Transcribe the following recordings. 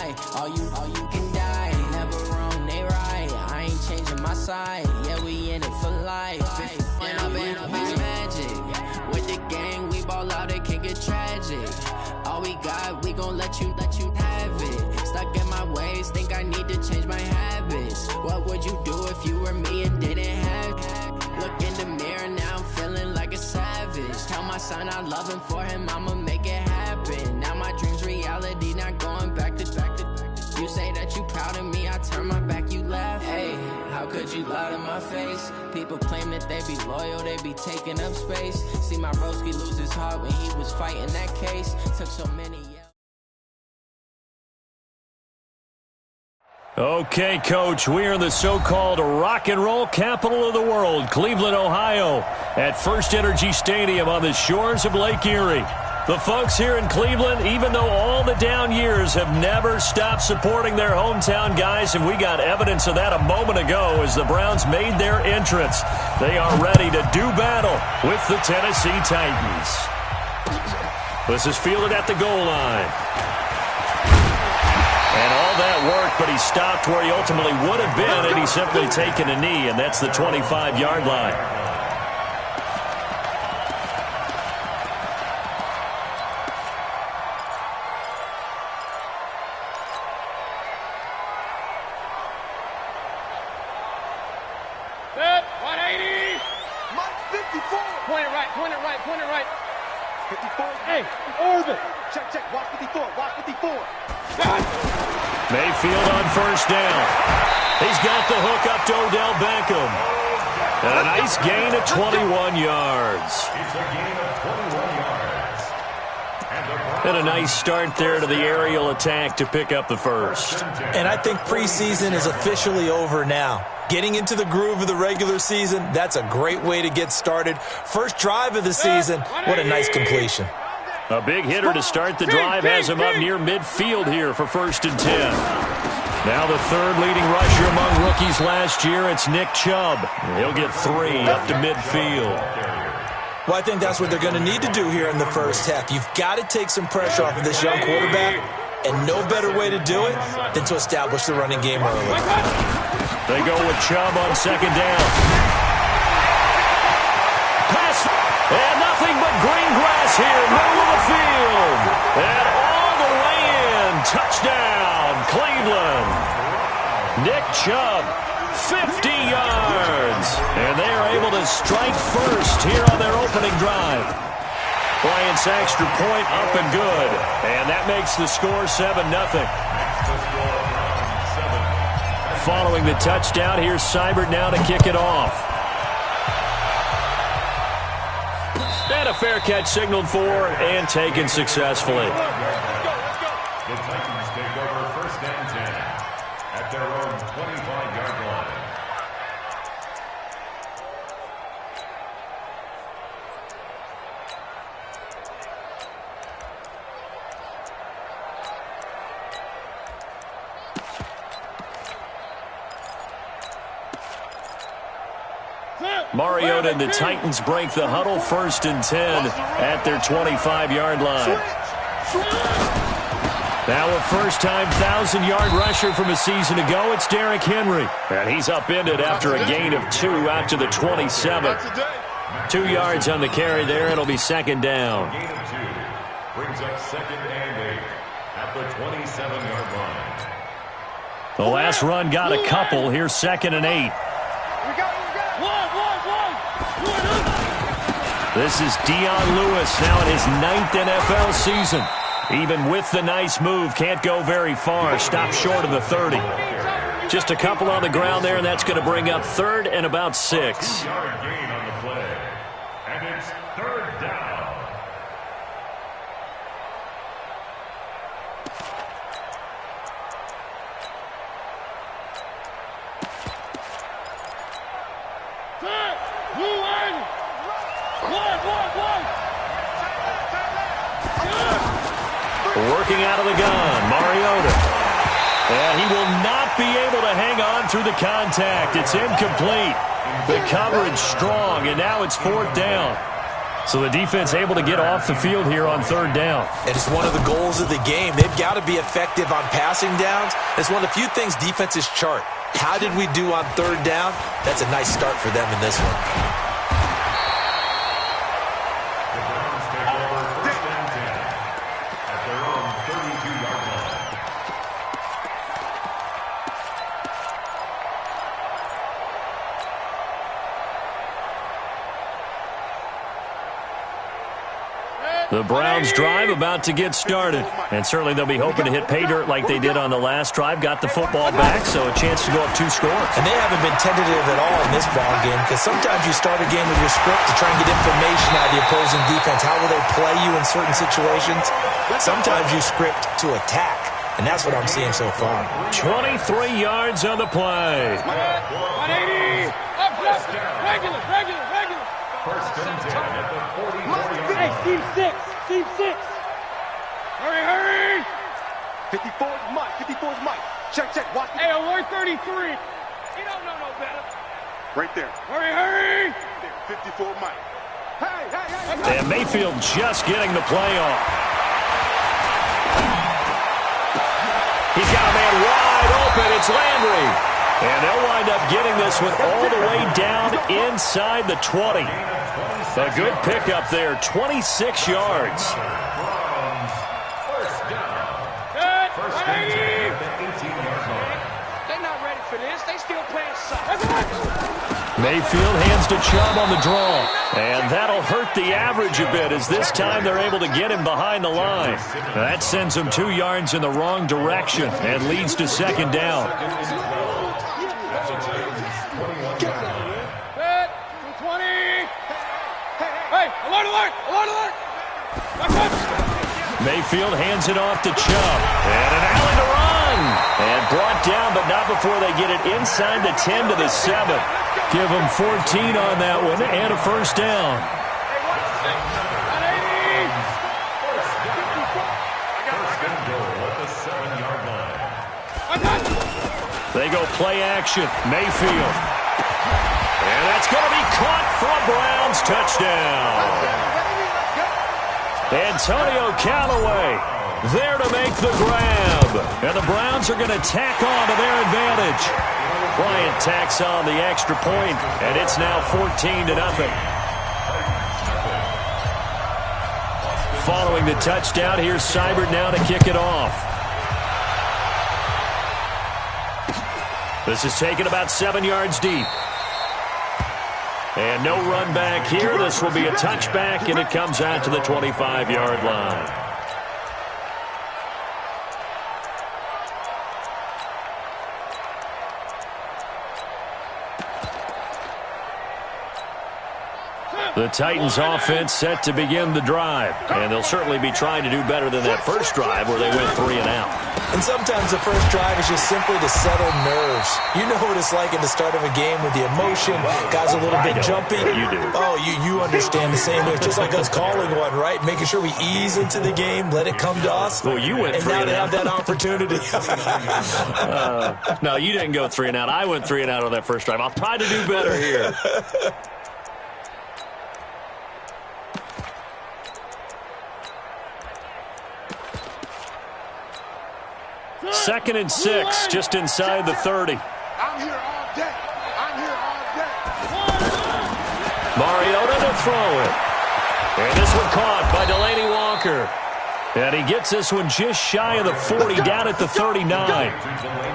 lie. All you can die. Never wrong, they right. I ain't changing my side. Yeah, we in it for life. When I've been magic. With the gang, we ball out, it can get tragic. All we got, we gon' let you have it. Stuck in my ways, think I need to change my habits. What would you do if you were me and didn't have it? Look in the mirror, now I'm feeling like a savage. Tell my son I love him, for him I'ma make it happen. Now my dream's reality, not going back to. You say that you proud of me, I turn my back, you laugh. Hey, how could you lie to my face? People claim that they be loyal, they be taking up space. See my broski lose his heart when he was fighting that case. Took so many years. Okay, Coach, we are in the so-called rock and roll capital of the world, Cleveland, Ohio, at First Energy Stadium on the shores of Lake Erie. The folks here in Cleveland, even though all the down years, have never stopped supporting their hometown guys, and we got evidence of that a moment ago as the Browns made their entrance. They are ready to do battle with the Tennessee Titans. This is fielded at the goal line. And all that worked, but he stopped where he ultimately would have been had he simply taken a knee, and that's the 25-yard line. Mayfield on first down. He's got the hook up to Odell Beckham. And a nice gain of 21 yards. It's a gain of 21 yards. And a nice start there to the aerial attack to pick up the first. And I think preseason is officially over now. Getting into the groove of the regular season, that's a great way to get started. First drive of the season, what a nice completion. A big hitter to start the drive has him up near midfield here for 1st and 10. Now the third leading rusher among rookies last year, it's Nick Chubb. He'll get 3 up to midfield. Well, I think that's what they're going to need to do here in the first half. You've got to take some pressure off of this young quarterback, and no better way to do it than to establish the running game early. They go with Chubb on 2nd down. Pass, and nothing but green grass here, middle of the field. And all the way in, touchdown, Cleveland. Nick Chubb, 50 yards. And they are able to strike first here on their opening drive. Bryant's extra point up and good. And that makes the score 7-0. Following the touchdown, here's Seibert now to kick it off. And a fair catch signaled for and taken successfully. The Titans take over 1st and 10 at their own 25-yard line. Mariota and the Titans break the huddle, 1st and 10 at their 25-yard line. Now a first-time 1,000-yard rusher from a season ago, it's Derrick Henry. And he's upended after a gain of 2 out to the 27. 2 yards on the carry there. It'll be 2nd down. Gain of 2 brings up 2nd and 8 at the 27-yard line. The last run got a couple. Here's 2nd and 8. This is Dion Lewis now in his 9th NFL season. Even with the nice move, can't go very far. Stop short of the 30. Just a couple on the ground there, and that's going to bring up 3rd and about 6. 2-yard gain on the play. And it's 3rd down. Working out of the gun, Mariota. And he will not be able to hang on through the contact. It's incomplete. The coverage strong, and now it's 4th down. So the defense able to get off the field here on third down. And it's one of the goals of the game. They've got to be effective on passing downs. It's one of the few things defenses chart. How did we do on third down? That's a nice start for them in this one. The Browns take over first and 10 at their own 32-yard line. The Browns drive about to get started. And certainly they'll be hoping to hit pay dirt like they did on the last drive. Got the football back, so a chance to go up 2 scores. And they haven't been tentative at all in this ball game because sometimes you start a game with your script to try and get information out of the opposing defense. How will they play you in certain situations? Sometimes you script to attack, and that's what I'm seeing so far. 23 yards on the play. 180. Up, regular. First and 10 at the 44-yard line. Hey, Steve 6. Hurry. 54 is Mike. Check. Watch. Hey, alert 33. He don't know no better. Right there. Hurry. 54 Mike. Hey. And Mayfield just getting the play off. He's got a man wide open. It's Landry. And they'll wind up getting this one all the way down inside the 20. A good pickup there, 26 yards. First down. First and 10 at the 18-yard line. They're not ready for this. They still playing soccer. Mayfield hands to Chubb on the draw. And that'll hurt the average a bit as this time they're able to get him behind the line. That sends him 2 yards in the wrong direction and leads to second down. That's a Titans 21-yard line. Set. 220. Hey, alert. Mayfield hands it off to Chubb. And an alley to run. And brought down, but not before they get it inside the 10 to the 7. Give them 14 on that one and a first down. First and goal at the 7-yard line. They go play action. Mayfield. And that's going to be caught for a Browns touchdown. Antonio Callaway there to make the grab. And the Browns are going to tack on to their advantage. Bryant tacks on the extra point, and it's now 14-0. Following the touchdown, here's Seibert now to kick it off. This is taken about 7 yards deep. And no run back here. This will be a touchback, and it comes out to the 25-yard line. The Titans offense set to begin the drive. And they'll certainly be trying to do better than that first drive where they went 3 and out. And sometimes the first drive is just simply to settle nerves. You know what it's like at the start of a game with the emotion. Guys a little bit jumpy. You do. Oh, you understand the same way. It's just like us calling one, right? Making sure we ease into the game, let it come to us. Well, you went 3 and and now they out. have that opportunity. No, you didn't go 3 and out. I went 3 and out on that first drive. I'll try to do better here. Second and 6, just inside the 30. I'm here all day. Mariota to throw it. And this one caught by Delaney Walker. And he gets this one just shy of the 40, down at the 39.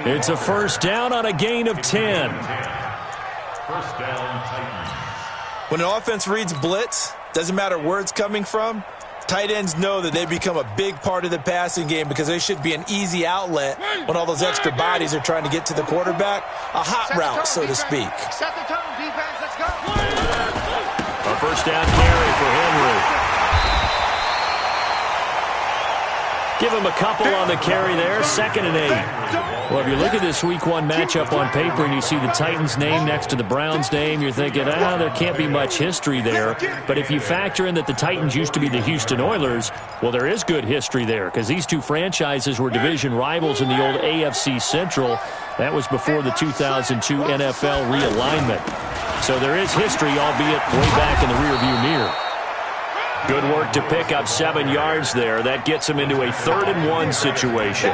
It's a first down on a gain of 10. First down, Titans. When an offense reads blitz, doesn't matter where it's coming from, tight ends know that they become a big part of the passing game because they should be an easy outlet when all those extra bodies are trying to get to the quarterback. A hot route, so to speak. Set the tone, defense. Let's go. A first down carry for Henry. Give him a couple on the carry there. 2nd and 8. Well, if you look at this Week 1 matchup on paper and you see the Titans' name next to the Browns' name, you're thinking, there can't be much history there. But if you factor in that the Titans used to be the Houston Oilers, well, there is good history there because these two franchises were division rivals in the old AFC Central. That was before the 2002 NFL realignment. So there is history, albeit way back in the rearview mirror. Good work to pick up 7 yards there. That gets him into a 3rd and 1 situation.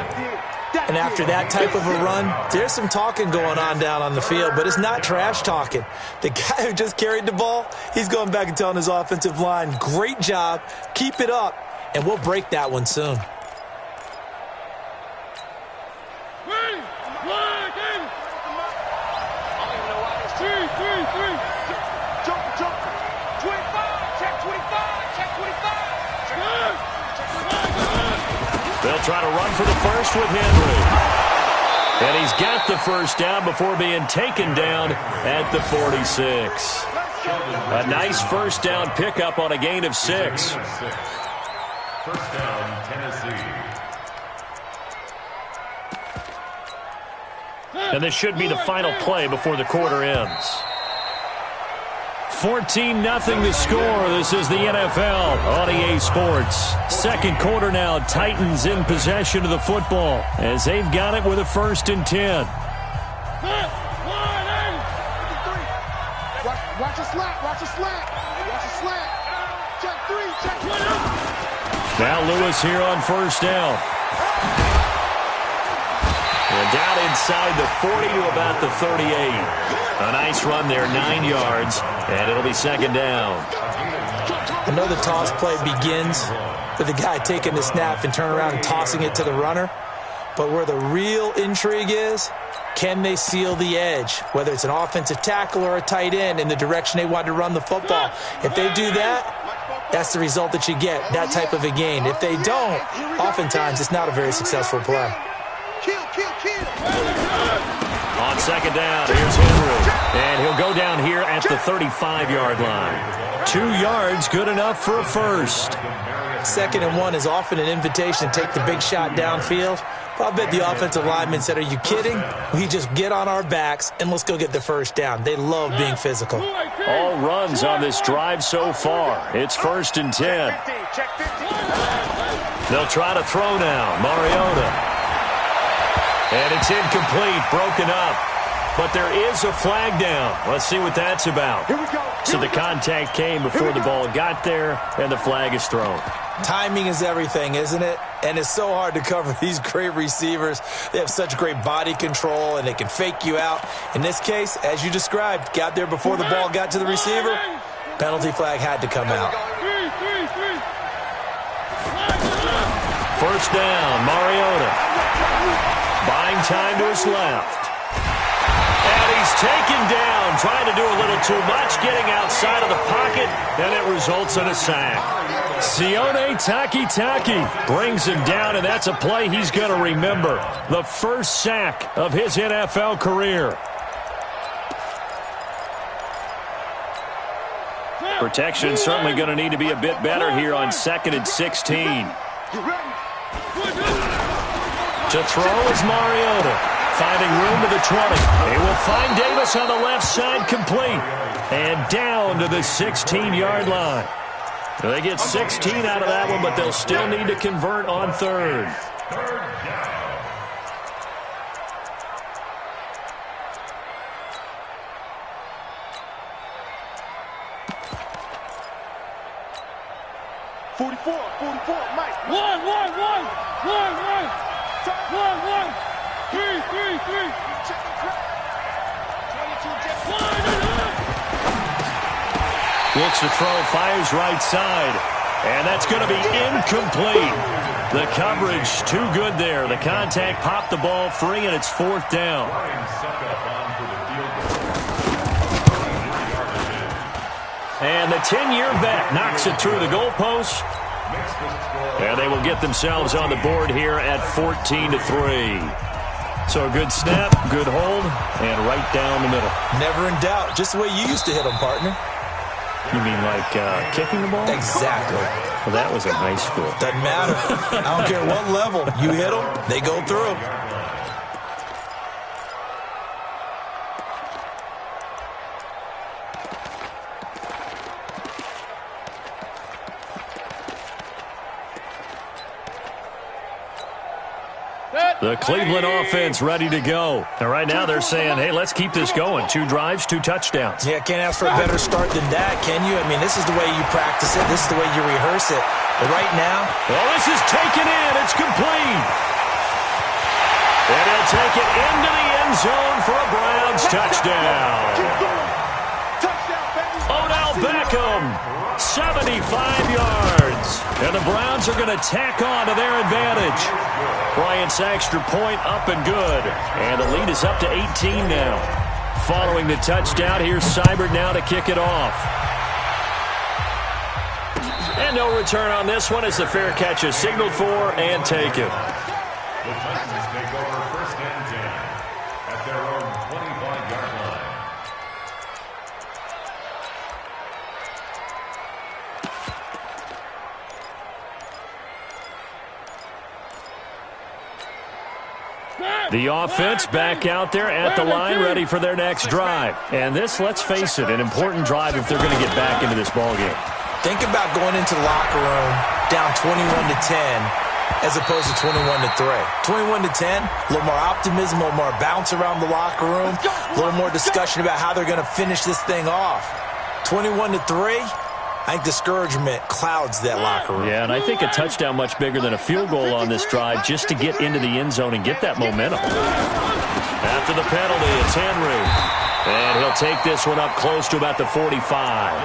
And after that type of a run, there's some talking going on down on the field, but it's not trash talking. The guy who just carried the ball, he's going back and telling his offensive line, great job, keep it up, and we'll break that one soon. They'll try to run for the first with Henry. And he's got the first down before being taken down at the 46. A nice first down pickup on a gain of 6. First down, Tennessee. And this should be the final play before the quarter ends. 14-0 the score. This is the NFL on EA Sports. Second quarter now. Titans in possession of the football as they've got it with a 1st and 10. Watch a slant. Watch a slant. Watch a slant. Check 3. Check 1. Now Lewis here on first down. And down inside the 40 to about the 38. A nice run there, 9 yards, and it'll be 2nd down. I know the toss play begins with the guy taking the snap and turning around and tossing it to the runner. But where the real intrigue is, can they seal the edge, whether it's an offensive tackle or a tight end, in the direction they want to run the football? If they do that, that's the result that you get, that type of a gain. If they don't, oftentimes it's not a very successful play. On 2nd down, here's Henry. And he'll go down here at the 35-yard line. 2 yards, good enough for a first. 2nd and 1 is often an invitation to take the big shot downfield. But I bet the offensive lineman said, are you kidding? We just get on our backs and let's go get the first down. They love being physical. All runs on this drive so far. It's 1st and 10. They'll try to throw now. Mariota. And it's incomplete, broken up. But there is a flag down. Let's see what that's about. So the contact came before the ball got there, and the flag is thrown. Timing is everything, isn't it? And it's so hard to cover these great receivers. They have such great body control, and they can fake you out. In this case, as you described, got there before the ball got to the receiver. Penalty flag had to come out. First down, Mariota. Buying time to his left. And he's taken down, trying to do a little too much, getting outside of the pocket, and it results in a sack. Sione Takitaki brings him down, and that's a play he's going to remember. The first sack of his NFL career. Protection certainly going to need to be a bit better here on 2nd and 16. To throw is Mariota, finding room to the 20. They will find Davis on the left side, complete. And down to the 16-yard line. They get 16 out of that one, but they'll still need to convert on 3rd. Mike. 3. Looks to throw, fires right side. And that's going to be incomplete. The coverage too good there. The contact popped the ball free, and it's 4th down. And the 10-year vet knocks it through the goalpost. And they will get themselves on the board here at 14-3. So a good snap, good hold, and right down the middle. Never in doubt. Just the way you used to hit them, partner. You mean like kicking the ball? Exactly. Well, that was in high school. Doesn't matter. I don't care what level. You hit them, they go through. The Cleveland offense ready to go. And right now they're saying, hey, let's keep this going. 2 drives, 2 touchdowns. Yeah, can't ask for a better start than that, can you? I mean, this is the way you practice it. This is the way you rehearse it. But right now... Well, this is taken in. It's complete. And he'll take it into the end zone for a Browns touchdown. Odell Beckham, 75 yards. And the Browns are going to tack on to their advantage. Bryant's extra point up and good. And the lead is up to 18 now. Following the touchdown, here's Seibert now to kick it off. And no return on this one as the fair catch is signaled for and taken. The Titans take over 1st and 10 at their own 25-yard line. The offense back out there at the line, ready for their next drive. And this, let's face it, an important drive if they're going to get back into this ballgame. Think about going into the locker room down 21-10 as opposed to 21-3. 21-10, a little more optimism, a little more bounce around the locker room, a little more discussion about how they're going to finish this thing off. 21-3, I think discouragement clouds that locker room. Yeah, and I think a touchdown much bigger than a field goal on this drive just to get into the end zone and get that momentum. After the penalty, it's Henry. And he'll take this one up close to about the 45.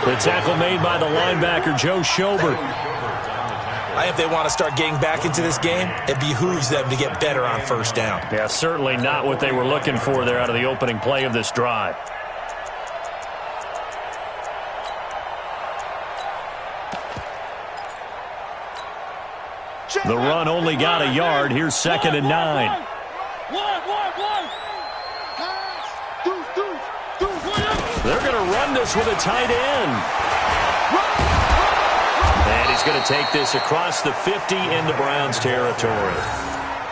The tackle made by the linebacker, Joe Schobert. I think if they want to start getting back into this game, it behooves them to get better on 1st down. Yeah, certainly not what they were looking for there out of the opening play of this drive. The run only got a yard. Here's 2nd and 9. They're going to run this with a tight end. And he's going to take this across the 50 into Browns territory.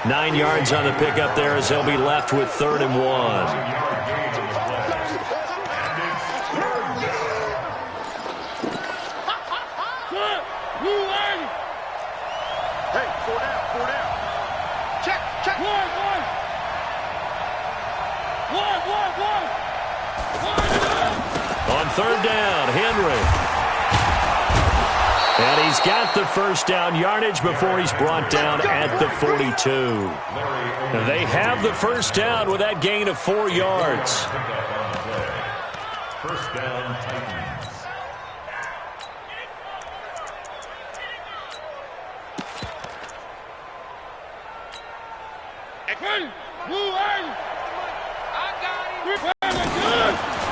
9 yards on the pickup there as they'll be left with 3rd and 1. On 3rd down, Henry. And he's got the 1st down yardage before he's brought down at the 42. They have the 1st down with that gain of 4 yards. 1st down, Titans.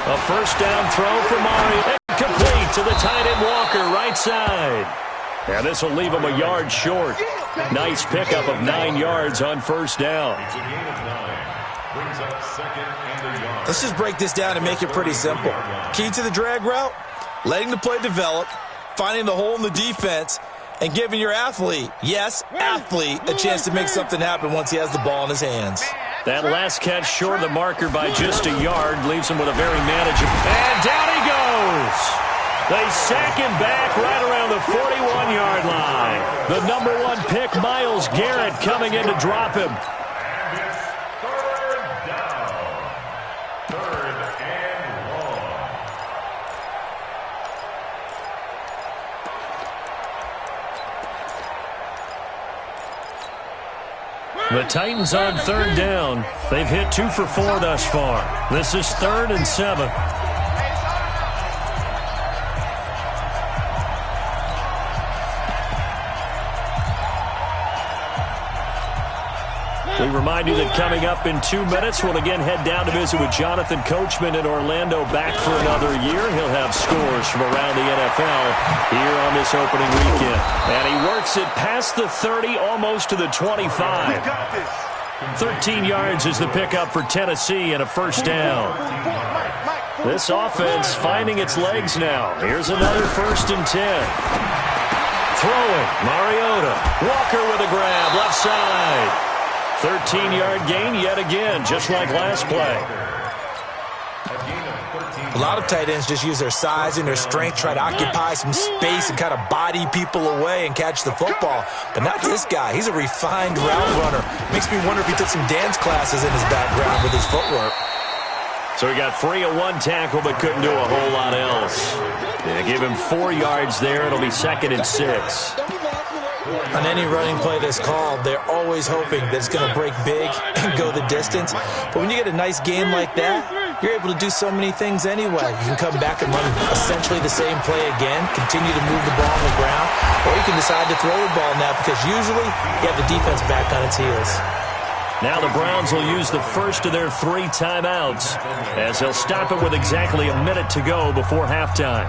A 1st down throw for Mario. Complete to the tight end Walker, right side. And this will leave him a yard short. Nice pickup of 9 yards on 1st down. It's a gain of 9. Brings up 2nd and a yard. Let's just break this down and make it pretty simple. Key to the drag route, letting the play develop, finding the hole in the defense, and giving your athlete, yes, athlete, a chance to make something happen once he has the ball in his hands. That last catch short of the marker by just a yard leaves him with a very manageable. And down he goes. They sack him back right around the 41-yard line. The number 1 pick, Myles Garrett, coming in to drop him. And it's 3rd down. 3rd and long. The Titans on 3rd down. They've hit 2 for 4 thus far. This is 3rd and 7. We remind you that coming up in 2 minutes, we'll again head down to visit with Jonathan Coachman in Orlando, back for another year. He'll have scores from around the NFL here on this opening weekend. And he works it past the 30, almost to the 25. 13 yards is the pickup for Tennessee and a 1st down. This offense finding its legs now. Here's another 1st and 10. Throwing, Mariota. Walker with a grab, left side. 13-yard gain yet again, just like last play. A gain of A lot of tight ends just use their size and their strength, try to occupy some space and kind of body people away and catch the football. But not this guy. He's a refined route runner. Makes me wonder if he took some dance classes in his background with his footwork. So he got free of one tackle but couldn't do a whole lot else. They give him 4 yards there. It'll be 2nd and 6. On any running play that's called, they're always hoping that it's going to break big and go the distance. But when you get a nice game like that, you're able to do so many things anyway. You can come back and run essentially the same play again, continue to move the ball on the ground, or you can decide to throw the ball now because usually you have the defense back on its heels. Now the Browns will use the first of their 3 timeouts as they'll stop it with exactly a minute to go before halftime.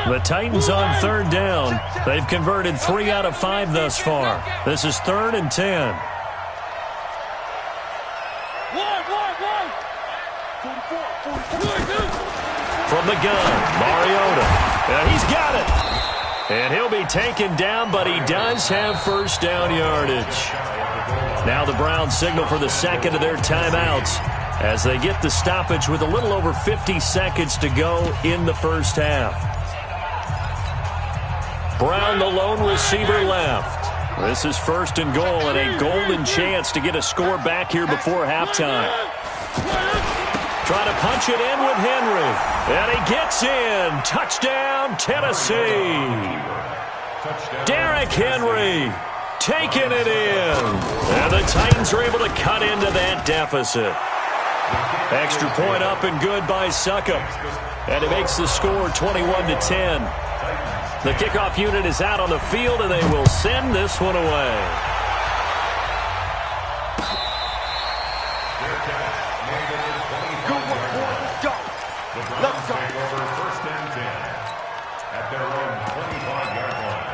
The Titans on 3rd down. They've converted 3 out of 5 thus far. This is 3rd and 10. From the gun, Mariota. He's got it. And he'll be taken down, but he does have first down yardage. Now the Browns signal for the 2nd of their timeouts as they get the stoppage with a little over 50 seconds to go in the first half. Brown, the lone receiver, left. This is 1st and goal and a golden chance to get a score back here before halftime. Trying to punch it in with Henry. And he gets in. Touchdown, Tennessee. Derrick Henry taking it in. And the Titans are able to cut into that deficit. Extra point up and good by Succop. And it makes the score 21-10. The kickoff unit is out on the field, and they will send this one away. Let's go. Over 1st and 10 at their own 25-yard line.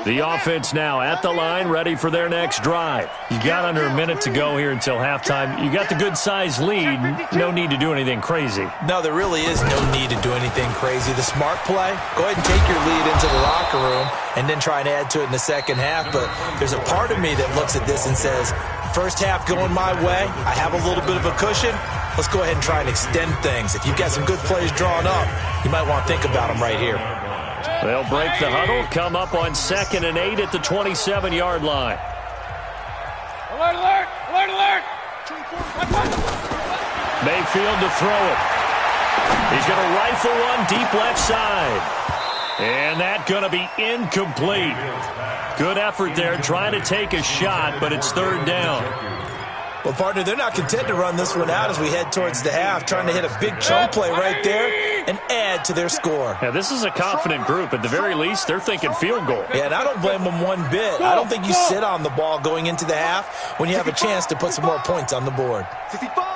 The offense now at the line, ready for their next drive. You got under a minute to go here until halftime. You got the good-sized lead. No need to do anything crazy. No, there really is no need to do anything crazy. The smart play, go ahead and take your lead into the locker room and then try and add to it in the second half. But there's a part of me that looks at this and says, first half going my way, I have a little bit of a cushion. Let's go ahead and try and extend things. If you've got some good plays drawn up, you might want to think about them right here. They'll break the huddle, come up on 2nd and 8 at the 27-yard line. Alert, alert, alert, alert. Mayfield to throw it. He's going to rifle one deep left side. And that's going to be incomplete. Good effort there, trying to take a shot, but it's 3rd down. Well, partner, they're not content to run this one out as we head towards the half, trying to hit a big chunk play right there and add to their score. Yeah, this is a confident group. At the very least, they're thinking field goal. Yeah, and I don't blame them one bit. I don't think you sit on the ball going into the half when you have a chance to put some more points on the board. 65.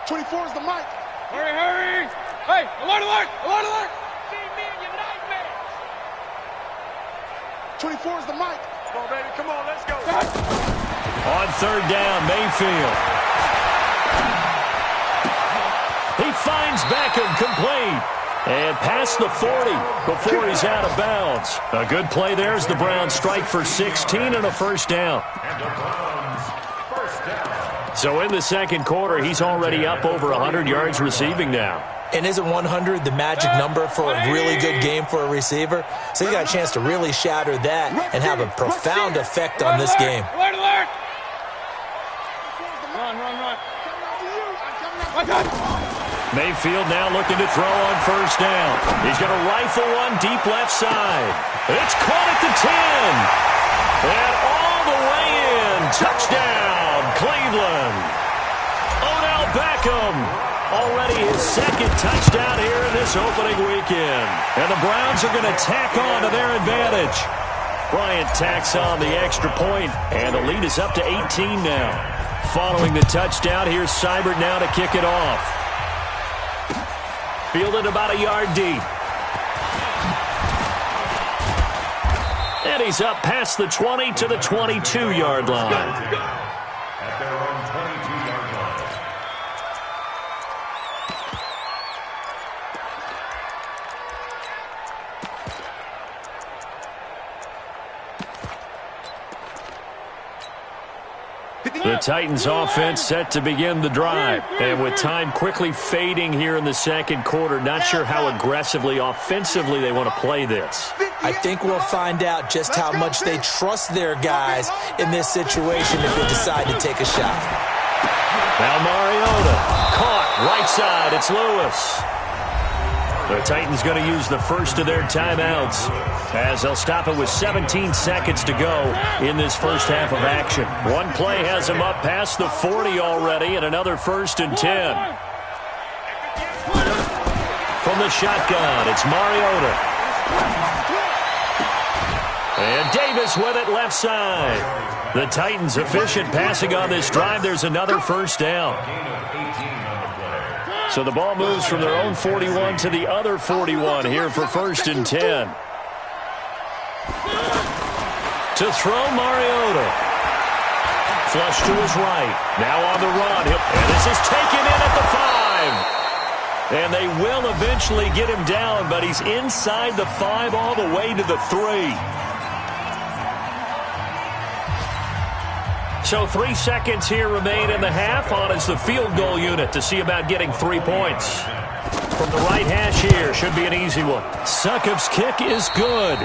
24 is the mic. Hurry, hurry. Hey, alert, alert, alert, alert. See me in your nightmares. 24 is the mic. Come on, baby, come on, let's go. On 3rd down, Mayfield. He finds Beckham complete. And past the 40 before he's out of bounds. A good play there as the Browns strike for 16 and a first down. And the Browns, first down. So in the 2nd quarter, he's already up over 100 yards receiving now. And isn't 100 the magic number for a really good game for a receiver? So he's got a chance to really shatter that and have a profound effect on this game. Alert, alert. Run, run, run. Mayfield now looking to throw on 1st down. He's going to rifle one deep left side. It's caught at the 10. And all the way in. Touchdown, Cleveland. Odell Beckham. Already his 2nd touchdown here in this opening weekend. And the Browns are going to tack on to their advantage. Bryant tacks on the extra point, and the lead is up to 18 now. Following the touchdown, here's Seibert now to kick it off. Fielded about a yard deep. And he's up past the 20 to the 22-yard line. At their own 22-yard Titans offense set to begin the drive. And with time quickly fading here in the second quarter, not sure how aggressively, offensively they want to play this. I think we'll find out just how much they trust their guys in this situation if they decide to take a shot. Now Mariota, caught, right side, it's Lewis. The Titans going to use the first of their timeouts as they'll stop it with 17 seconds to go in this first half of action. One play has them up past the 40 already, and another 1st and 10. From the shotgun, it's Mariota. And Davis with it left side. The Titans efficient passing on this drive. There's another first down. So the ball moves from their own 41 to the other 41 here for 1st and 10. To throw, Mariota. Flush to his right. Now on the run. And this is taken in at the 5. And they will eventually get him down, but he's inside the 5 all the way to the 3. So 3 seconds here remain in the half. On is the field goal unit to see about getting 3 points. From the right hash here, should be an easy one. Succop's kick is good.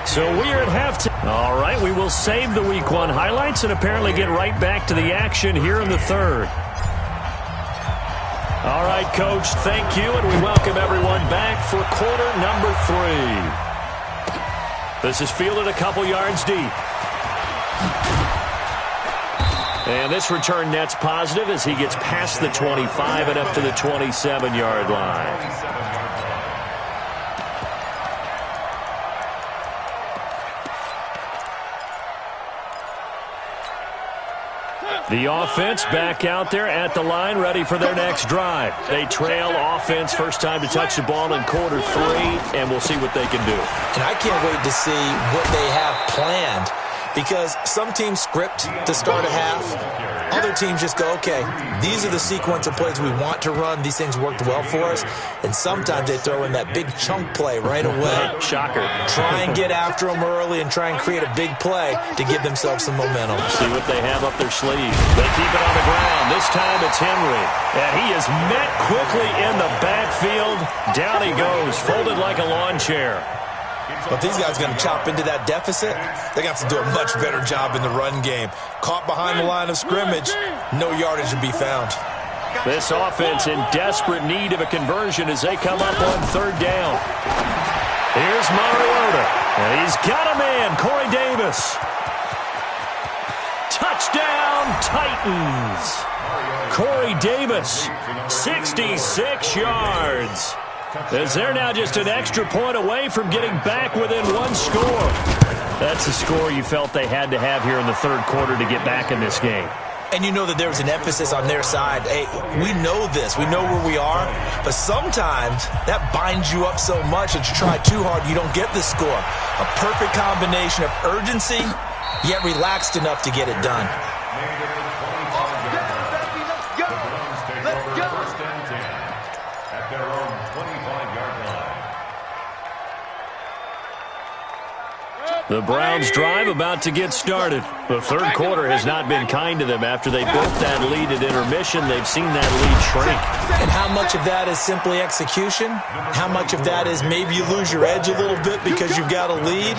So we're at halftime. All right, we will save the Week 1 highlights and apparently get right back to the action here in the 3rd. All right, Coach, thank you, and we welcome everyone back for quarter number 3. This is fielded a couple yards deep. And this return net's positive as he gets past the 25 and up to the 27-yard line. The offense back out there at the line, ready for their next drive. They trail offense, first time to touch the ball in quarter 3, and we'll see what they can do. And I can't wait to see what they have planned. Because some teams script to start a half. Other teams just go, okay, these are the sequence of plays we want to run. These things worked well for us. And sometimes they throw in that big chunk play right away. Shocker. Try and get after them early and try and create a big play to give themselves some momentum. See what they have up their sleeve. They keep it on the ground. This time it's Henry. And he is met quickly in the backfield. Down he goes, folded like a lawn chair. But these guys are going to chop into that deficit. They're going to have to do a much better job in the run game. Caught behind the line of scrimmage, no yardage to be found. This offense in desperate need of a conversion as they come up on 3rd down. Here's Mariota. And he's got a man, Corey Davis. Touchdown, Titans. Corey Davis, 66 yards. As they're now just an extra point away from getting back within 1 score. That's the score you felt they had to have here in the 3rd quarter to get back in this game. And you know that there was an emphasis on their side. Hey, we know this. We know where we are. But sometimes that binds you up so much that you try too hard, you don't get the score. A perfect combination of urgency, yet relaxed enough to get it done. The Browns drive about to get started. The 3rd quarter has not been kind to them. After they built that lead at intermission, they've seen that lead shrink. And how much of that is simply execution? How much of that is maybe you lose your edge a little bit because you've got a lead?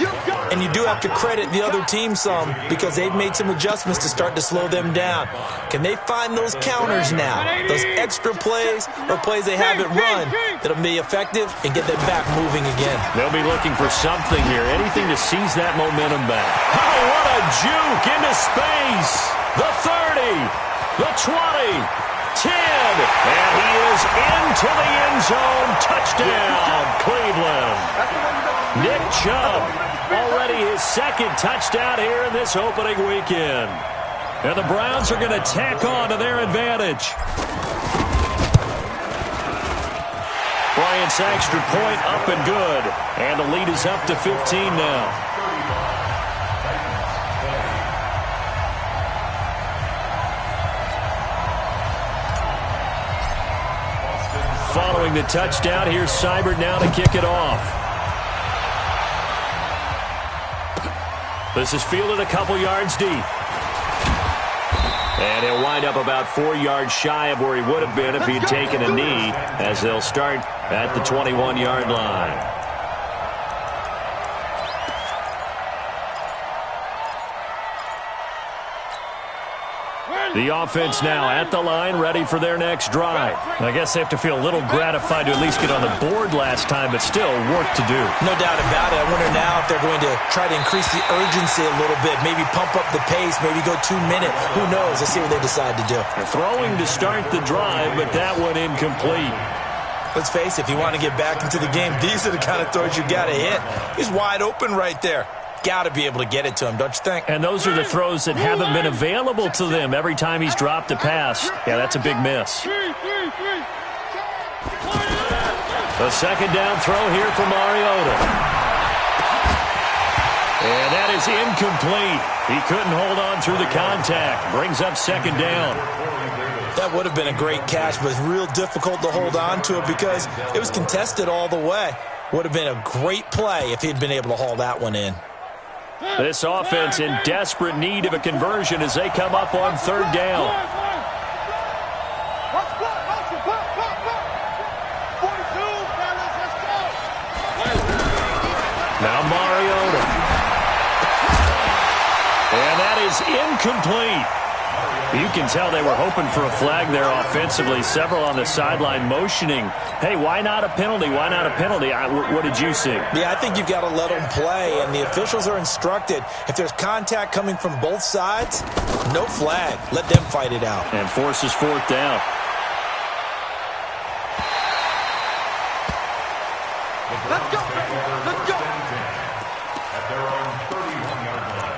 And you do have to credit the other team some because they've made some adjustments to start to slow them down. Can they find those counters now? Those extra plays or plays they haven't run that'll be effective and get them back moving again? They'll be looking for something here, anything to seize that momentum back. Oh, what a juke into space. The 30, the 20, 10, and he is into the end zone. Touchdown, Cleveland. Nick Chubb, already his 2nd touchdown here in this opening weekend. And the Browns are going to tack on to their advantage. Bryant's extra point up and good. And the lead is up to 15 now. Following the touchdown, here's Seibert now to kick it off. This is fielded a couple yards deep. And he'll wind up about 4 yards shy of where he would have been if he had taken a knee, as they'll start at the 21-yard line. The offense now at the line, ready for their next drive. I guess they have to feel a little gratified to at least get on the board last time, but still work to do. No doubt about it. I wonder now if they're going to try to increase the urgency a little bit, maybe pump up the pace, maybe go 2 minutes. Who knows? Let's see what they decide to do. They're throwing to start the drive, but that one incomplete. Let's face it, if you want to get back into the game, these are the kind of throws you got to hit. He's wide open right there. Got to be able to get it to him, don't you think? And those are the throws that haven't been available to them every time he's dropped a pass. Yeah, that's a big miss. A second down throw here for Mariota. And that is incomplete. He couldn't hold on through the contact. Brings up second down. That would have been a great catch, but real difficult to hold on to it because it was contested all the way. Would have been a great play if he'd been able to haul that one in. This offense in desperate need of a conversion as they come up on third down. Now Mariota. And that is incomplete. You can tell they were hoping for a flag there offensively. Several on the sideline motioning. Hey, why not a penalty? Why not a penalty? What did you see? Yeah, I think you've got to let them play, and the officials are instructed. If there's contact coming from both sides, no flag. Let them fight it out. And forces fourth down. Let's go, let's go. At their own 31-yard line.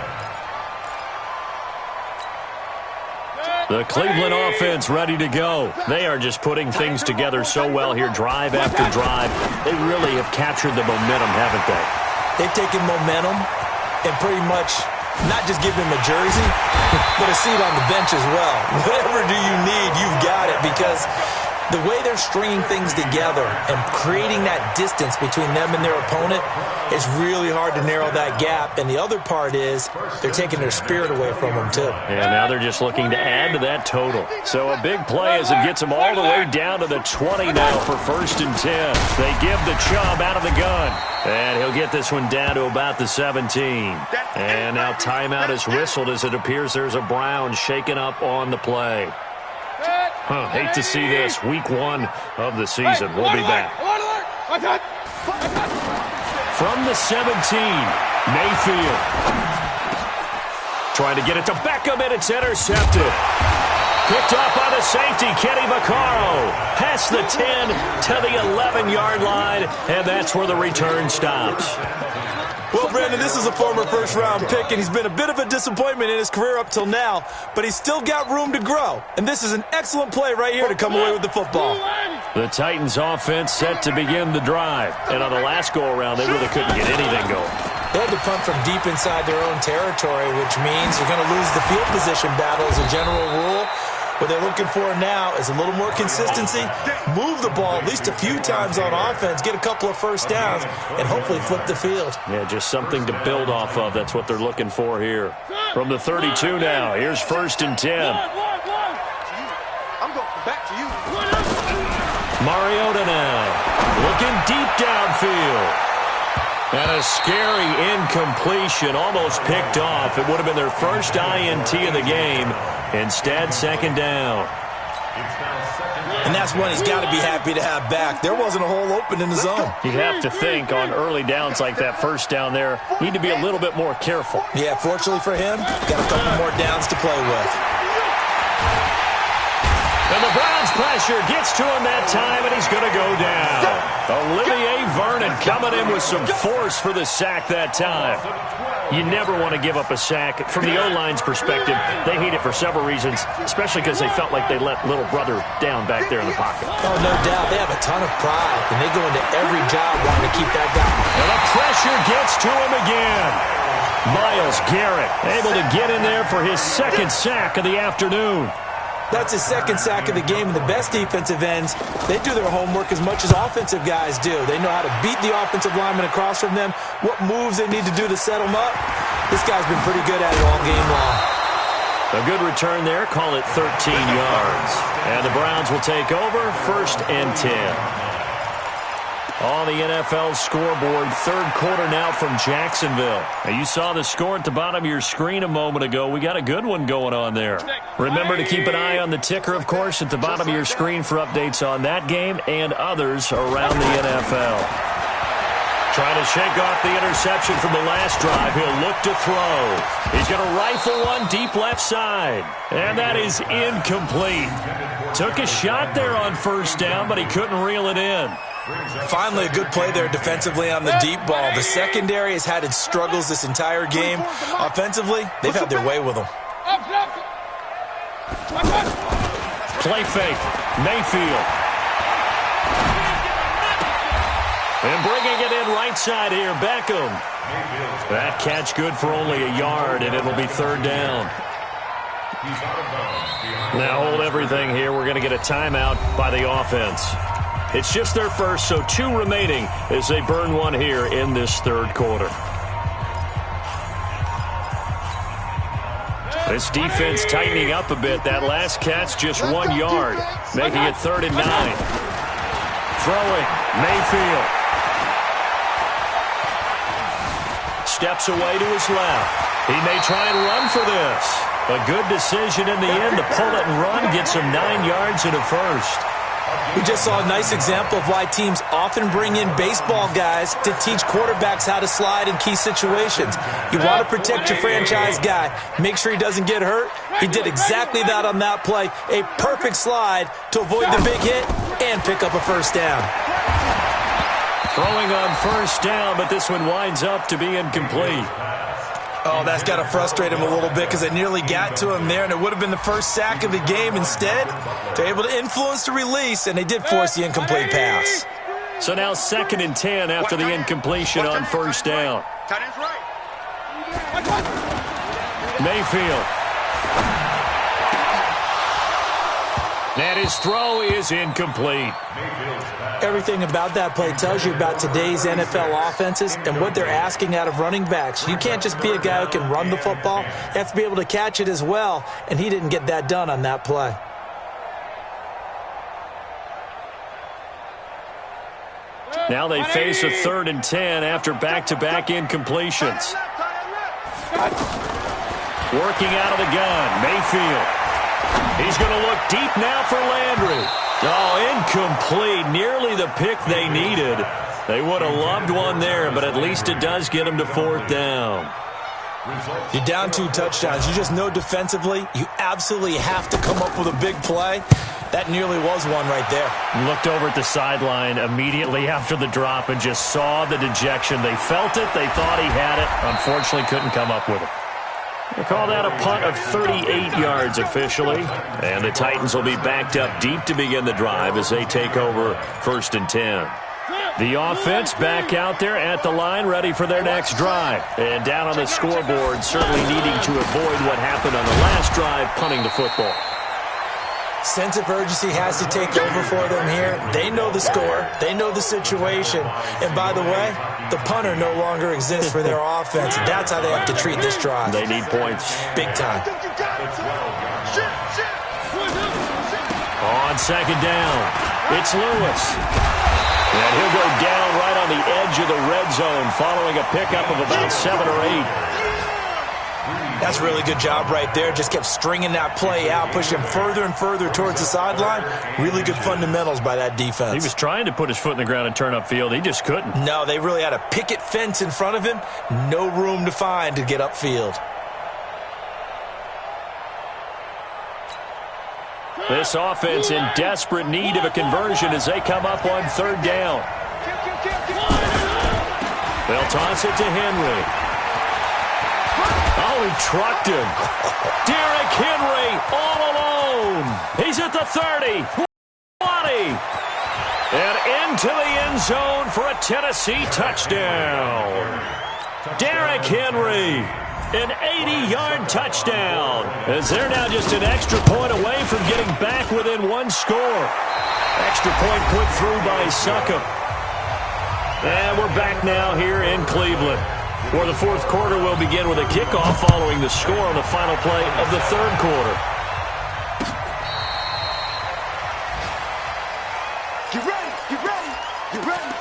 The Cleveland offense ready to go. They are just putting things together so well here, drive after drive. They really have captured the momentum, haven't they? They've taken momentum and pretty much not just given him a jersey, but a seat on the bench as well. Whatever do you need, you've got it, because the way they're stringing things together and creating that distance between them and their opponent is really hard to narrow that gap. And the other part is they're taking their spirit away from them, too. And now they're just looking to add to that total. So a big play as it gets them all the way down to the 20 now for 1st and 10. They give the Chubb out of the gun. And he'll get this one down to about the 17. And now timeout is whistled as it appears there's a Brown shaken up on the play. Hate to see this. Week 1 of the season. We'll be back. From the 17, Mayfield. Trying to get it to Beckham, and it's intercepted. Picked off by the safety, Kenny Vaccaro. Past the 10 to the 11-yard line, and that's where the return stops. Well, Brandon, this is a former first-round pick, and he's been a bit of a disappointment in his career up till now, but he's still got room to grow. And this is an excellent play right here to come away with the football. The Titans offense set to begin the drive. And on the last go-around, they really couldn't get anything going. They had to punt from deep inside their own territory, which means you're going to lose the field position battle as a general rule. What they're looking for now is a little more consistency, move the ball at least a few times on offense, get a couple of first downs, and hopefully flip the field. Yeah, just something to build off of. That's what they're looking for here. From the 32 now, here's 1st and 10. I'm going back to you. Mariota now, looking deep downfield. And a scary incompletion, almost picked off. It would have been their first INT of the game. Instead, second down. And that's one he's got to be happy to have back. There wasn't a hole open in the zone. You'd have to think on early downs like that first down there, need to be a little bit more careful. Yeah, fortunately for him, got a couple more downs to play with. And the Browns pressure gets to him that time, and he's going to go down. Olivier Vernon coming in with some force for the sack that time. You never want to give up a sack. From the O-line's perspective, they hate it for several reasons, especially because they felt like they let little brother down back there in the pocket. Oh, no doubt. They have a ton of pride, and they go into every job wanting to keep that guy. And the pressure gets to him again. Myles Garrett able to get in there for his second sack of the afternoon. That's his second sack of the game, and the best defensive ends, they do their homework as much as offensive guys do. They know how to beat the offensive lineman across from them, what moves they need to do to set them up. This guy's been pretty good at it all game long. A good return there. Call it 13 yards. And the Browns will take over 1st and 10. On the NFL scoreboard, third quarter now from Jacksonville. Now you saw the score at the bottom of your screen a moment ago. We got a good one going on there. Remember to keep an eye on the ticker, of course, at the bottom of your screen for updates on that game and others around the NFL. Trying to shake off the interception from the last drive. He'll look to throw. He's going to rifle one deep left side. And that is incomplete. Took a shot there on first down, but he couldn't reel it in. Finally, a good play there defensively on the deep ball. The secondary has had its struggles this entire game. Offensively, they've had their way with them. Play fake. Mayfield. And bringing it in right side here, Beckham. That catch good for only a yard, and it'll be third down. Now hold everything here. We're going to get a timeout by the offense. It's just their first, so 2 remaining as they burn one here in this third quarter. This defense tightening up a bit. That last catch just 1 yard, making it 3rd and 9. Throwing, Mayfield. Steps away to his left. He may try and run for this. A good decision in the end to pull it and run, gets him 9 yards and a first. We just saw a nice example of why teams often bring in baseball guys to teach quarterbacks how to slide in key situations. You want to protect your franchise guy. Make sure he doesn't get hurt. He did exactly that on that play. A perfect slide to avoid the big hit and pick up a first down. Throwing on first down, but this one winds up to be incomplete. Oh, that's got to frustrate him a little bit because they nearly got to him there, and it would have been the first sack of the game. Instead, they're able to influence the release, and they did force the incomplete pass. So now 2nd and 10 after the incompletion on first down. Mayfield. And his throw is incomplete. Everything about that play tells you about today's NFL offenses and what they're asking out of running backs. You can't just be a guy who can run the football. You have to be able to catch it as well, and he didn't get that done on that play. Now they face a 3rd and 10 after back-to-back incompletions. Working out of the gun, Mayfield. He's going to look deep now for Landry. Oh, incomplete. Nearly the pick they needed. They would have loved one there, but at least it does get them to 4th down. You're down 2 touchdowns. You just know defensively you absolutely have to come up with a big play. That nearly was one right there. Looked over at the sideline immediately after the drop and just saw the dejection. They felt it. They thought he had it. Unfortunately, couldn't come up with it. They call that a punt of 38 yards officially. And the Titans will be backed up deep to begin the drive as they take over 1st and 10. The offense back out there at the line, ready for their next drive. And down on the scoreboard, certainly needing to avoid what happened on the last drive, punting the football. Sense of urgency has to take over for them here. They know the score. They know the situation. And by the way, the punter no longer exists for their offense. That's how they have to treat this drive. They need points. Big time. On 2nd down, it's Lewis. And he'll go down right on the edge of the red zone following a pickup of about 7 or 8. That's a really good job right there. Just kept stringing that play out, pushing him further and further towards the sideline. Really good fundamentals by that defense. He was trying to put his foot in the ground and turn upfield. He just couldn't. No, they really had a picket fence in front of him. No room to find to get upfield. This offense in desperate need of a conversion as they come up on 3rd down. They'll toss it to Henry. Oh, he trucked him. Derrick Henry all alone. He's at the 30, 20, and into the end zone for a Tennessee touchdown. Derrick Henry, an 80-yard touchdown, as they're now just an extra point away from getting back within 1 score. Extra point put through by Succop. And we're back now here in Cleveland. where the fourth quarter will begin with a kickoff following the score on the final play of the third quarter. Get ready, get ready, get ready.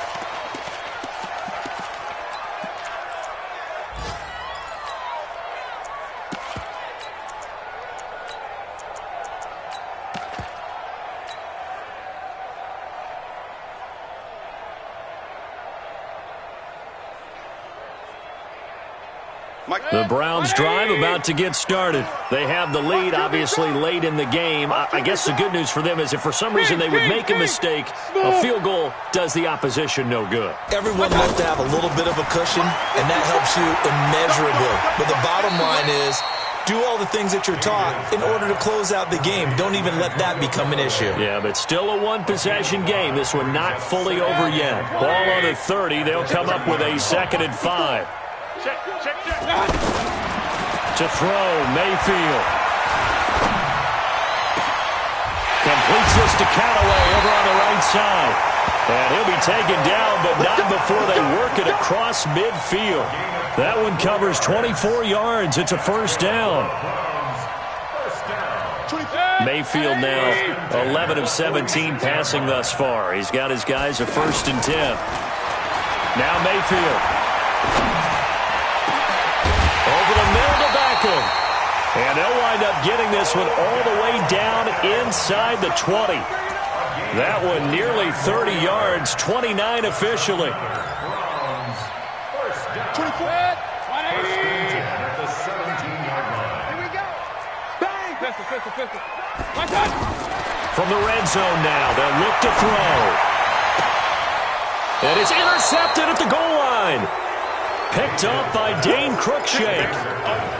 The Browns drive about to get started. They have the lead, obviously, late in the game. I guess the good news for them is if for some reason they would make a mistake, a field goal does the opposition no good. Everyone loves to have a little bit of a cushion, and that helps you immeasurably. But the bottom line is, do all the things that you're taught in order to close out the game. Don't even let that become an issue. Yeah, but still a one-possession game. This one not fully over yet. Ball on the 30. They'll come up with a 2nd and 5. To throw, Mayfield. Completes this to Callaway over on the right side. And he'll be taken down, but not before they work it across midfield. That one covers 24 yards. It's a first down. Mayfield now 11 of 17 passing thus far. He's got his guys a 1st and 10. Now Mayfield. Over the middle to Beckham. And they'll wind up getting this one all the way down inside the 20. That one nearly 30 yards, 29 officially. From the red zone now, they'll look to throw. And it's intercepted at the goal line. Picked up by Dane Cruikshank.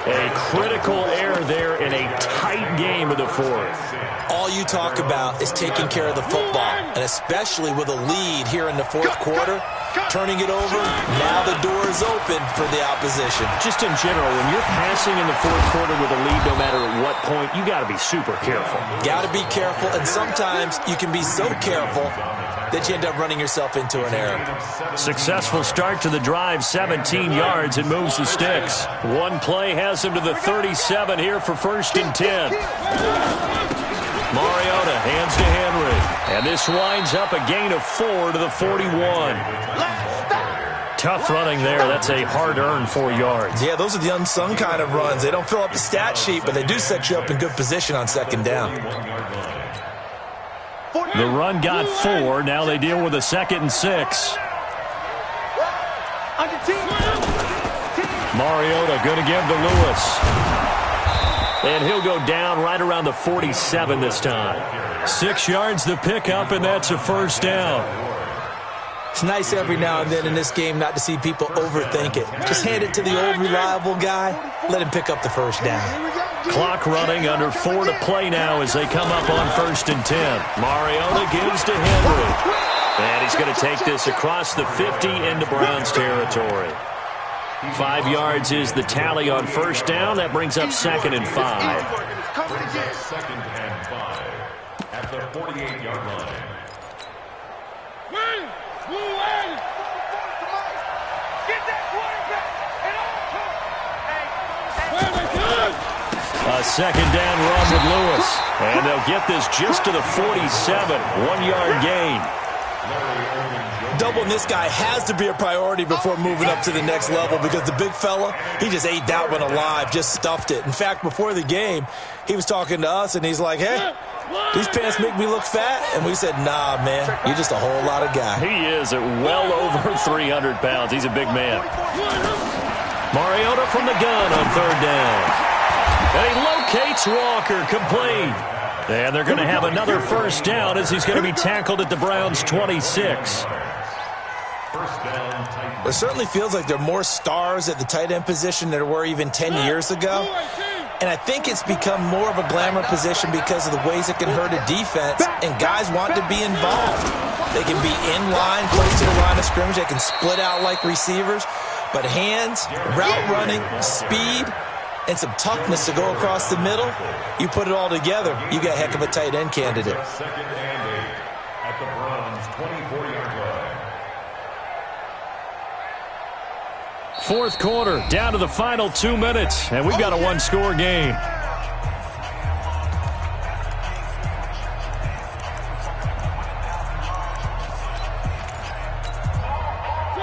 A critical error there in a tight game of the fourth. All you talk about is taking care of the football, and especially with a lead here in the fourth quarter, turning it over, now the door is open for the opposition. Just in general, when you're passing in the fourth quarter with a lead, no matter at what point, you got to be super careful. Got to be careful, and sometimes you can be so careful that you end up running yourself into an error. Successful start to the drive, 17 yards, and moves the sticks. One play has him to the 37 here for 1st and 10. Mariota hands to Henry. And this winds up a gain of 4 to the 41. Tough running there. That's a hard-earned 4 yards. Yeah, those are the unsung kind of runs. They don't fill up the stat sheet, but they do set you up in good position on 2nd down. The run got 4. Now they deal with a 2nd and 6. Mariota going to give to Lewis. And he'll go down right around the 47 this time. 6 yards the pickup, and that's a 1st down. It's nice every now and then in this game not to see people overthink it. Just hand it to the old reliable guy. Let him pick up the 1st down. Clock running, under 4 to play now as they come up on 1st and 10. Mariota gives to Henry. And he's going to take this across the 50 into Browns territory. 5 yards is the tally on 1st down. That brings up 2nd and 5. 2nd and 5 at the 48-yard line. A 2nd down run with Lewis. And they'll get this just to the 47. 1-yard gain. Doubling this guy has to be a priority before moving up to the next level because the big fella, he just ate that one alive, just stuffed it. In fact, before the game, he was talking to us, and he's like, hey, these pants make me look fat. And we said, nah, man, you're just a whole lot of guy. He is at well over 300 pounds. He's a big man. Mariota from the gun on 3rd down. And he locates Walker, complete. And they're going to have another 1st down as he's going to be tackled at the Browns' 26. It certainly feels like there are more stars at the tight end position than there were even 10 years ago. And I think it's become more of a glamour position because of the ways it can hurt a defense, and guys want to be involved. They can be in line, close to the line of scrimmage. They can split out like receivers. But hands, route running, speed, and some toughness to go across the middle, you put it all together, you got a heck of a tight end candidate. 2nd and 8 at the Browns' 24-yard line. fourth quarter, down to the final 2 minutes, and we've got a one-score game.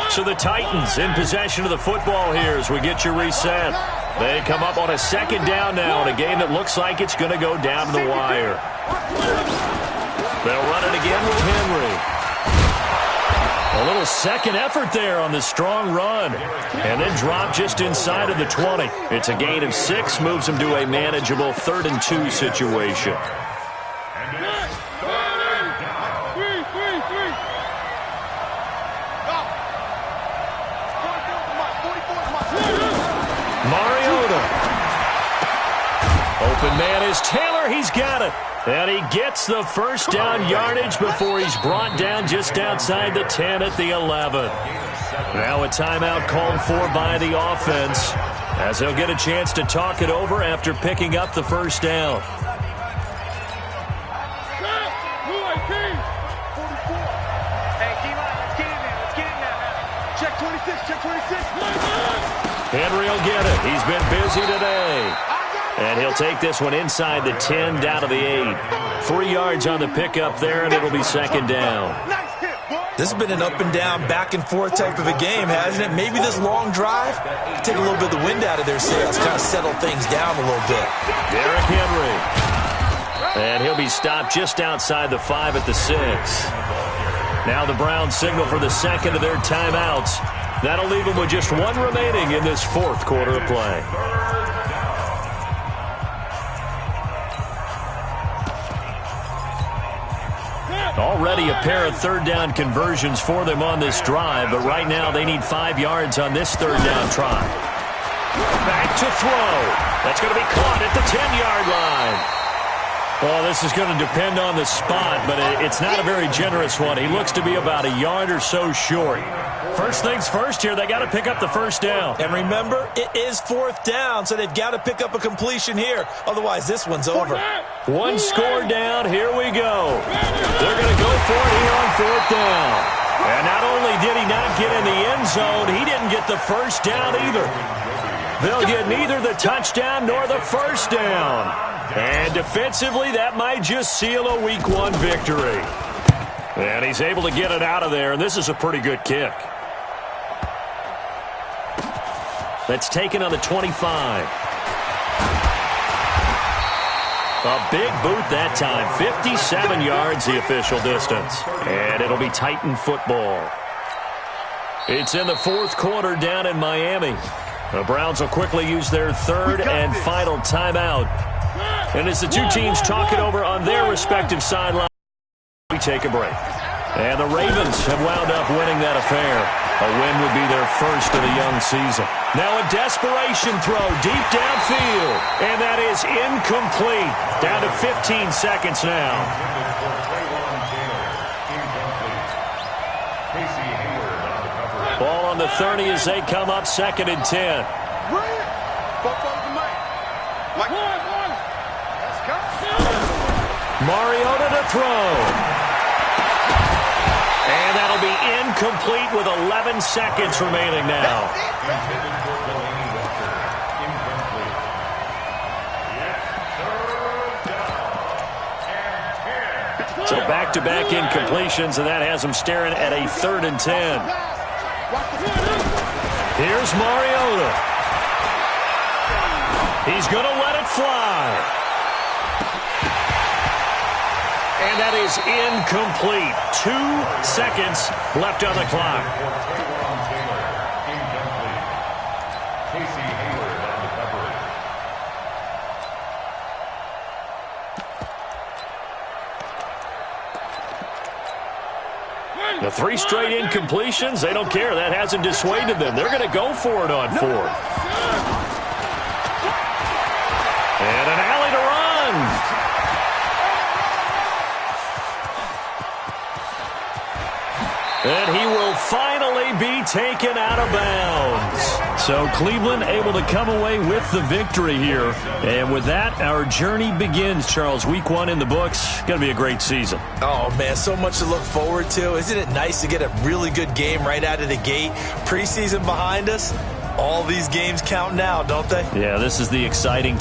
So the Titans in possession of the football here as we get you reset. They come up on a second down now in a game that looks like it's going to go down to the wire. They'll run it again with Henry. A little second effort there on the strong run. And then drop just inside of the 20. It's a gain of 6, moves them to a manageable 3rd and 2 situation. Open man is Taylor. He's got it. And he gets the first down yardage before he's brought down just outside the 10 at the 11. Now a timeout called for by the offense as they'll get a chance to talk it over after picking up the first down. Check 26, check 26. Henry will get it. He's been busy today. And he'll take this one inside the 10, down to the 8. 3 yards on the pickup there, and it'll be second down. This has been an up and down, back and forth type of a game, hasn't it? Maybe this long drive, take a little bit of the wind out of their sails, kind of settle things down a little bit. Derrick Henry. And he'll be stopped just outside the 5 at the 6. Now the Browns signal for the second of their timeouts. That'll leave them with just 1 remaining in this fourth quarter of play. Already a pair of third down conversions for them on this drive, but right now they need 5 yards on this third down try. Back to throw. That's going to be caught at the 10-yard line. Well, this is going to depend on the spot, but it's not a very generous one. He looks to be about a yard or so short. First things first here, they got to pick up the first down. And remember, it is 4th down, so they've got to pick up a completion here. Otherwise, this one's over. 1 score down. Here we go. They're going to go for it here on 4th down. And not only did he not get in the end zone, he didn't get the first down either. They'll get neither the touchdown nor the first down. And defensively, that might just seal a Week 1 victory. And he's able to get it out of there, and this is a pretty good kick. That's taken on the 25. A big boot that time. 57 yards the official distance. And it'll be Titan football. It's in the fourth quarter down in Miami. The Browns will quickly use their third and final timeout. And as the two teams talk it over on their respective sidelines, we take a break. And the Ravens have wound up winning that affair. A win would be their first of the young season. Now a desperation throw deep downfield. And that is incomplete. Down to 15 seconds now. Ball on the 30 as they come up 2nd and 10. Mariota to throw. And that'll be incomplete with 11 seconds remaining now. So back-to-back incompletions, and that has them staring at a 3rd and 10. Here's Mariota. He's going to let it fly. And that is incomplete. 2 seconds left on the clock. The 3 straight incompletions, they don't care. That hasn't dissuaded them. They're going to go for it on 4th. And an alley to run. And he will finally be taken out of bounds. So Cleveland able to come away with the victory here. And with that, our journey begins, Charles. Week 1 in the books. Going to be a great season. Oh, man, so much to look forward to. Isn't it nice to get a really good game right out of the gate? Preseason behind us. All these games count now, don't they? Yeah, this is the exciting